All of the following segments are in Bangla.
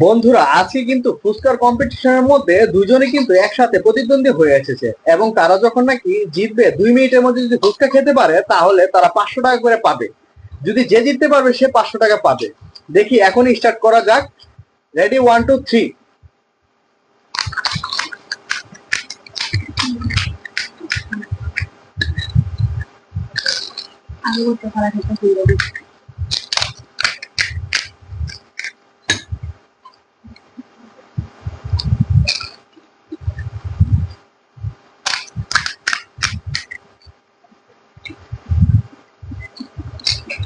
বন্ধুরা, আজকে কিন্তু ফুচকার কম্পিটিশনের মধ্যে দুজনে কিন্তু একসাথে প্রতিদ্বন্দ্বী হয়ে এসেছে এবং তারা যখন নাকি জিতবে 2 মিনিটের মধ্যে যদি ফুচকা খেতে পারে তাহলে তারা 500 টাকা করে পাবে। যদি যে জিততে পারবে সে 500 টাকা পাবে। দেখি এখনই স্টার্ট করা যাক। রেডি, 1 2 3।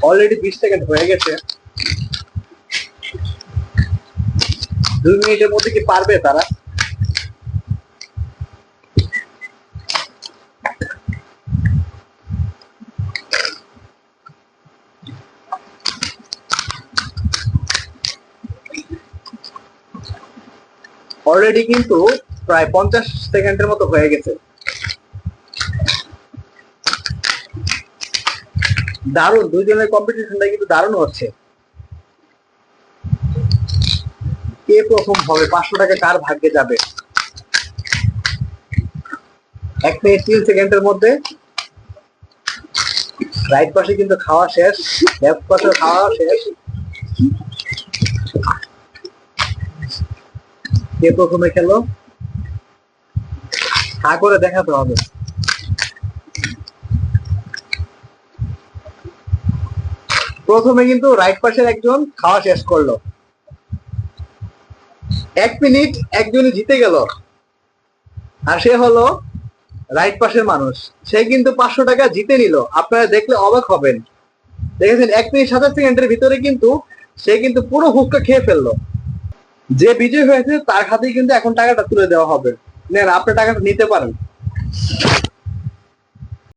অলরেডি 20 সেকেন্ড হয়ে গেছে। 2 মিনিটের মধ্যে কি পারবে তারা? অলরেডি কিন্তু প্রায় 50 সেকেন্ডের মতো হয়ে গেছে। দারুণ, দুইজনের কম্পিটিশনটা কিন্তু দারুণ হচ্ছে। কে প্রথম হবে, 500 টাকা কার ভাগ্যে যাবে? 1 মিনিট 3 সেকেন্ডের মধ্যে রাইট পাশে কিন্তু খাওয়া শেষ, লেফট পাশে খাওয়া শেষ। কে প্রথমে খেলো হা করে দেখাতে হবে। প্রথমে কিন্তু রাইট পাশের একজন খাওয়া শেষ করলো। 1 মিনিট একজনই জিতে গেল, আর সে হলো রাইট পাশের মানুষ। সে কিন্তু 500 টাকা জিতে নিল। আপনারা দেখলে অবাক হবেন। দেখেছেন, 1 মিনিট 27 সেকেন্ডের ভিতরে কিন্তু সে কিন্তু পুরো হুক্কা খেয়ে ফেললো। যে বিজয় হয়েছে তার হাতেই কিন্তু এখন টাকাটা তুলে দেওয়া হবে। নেন, আপনি টাকাটা নিতে পারেন।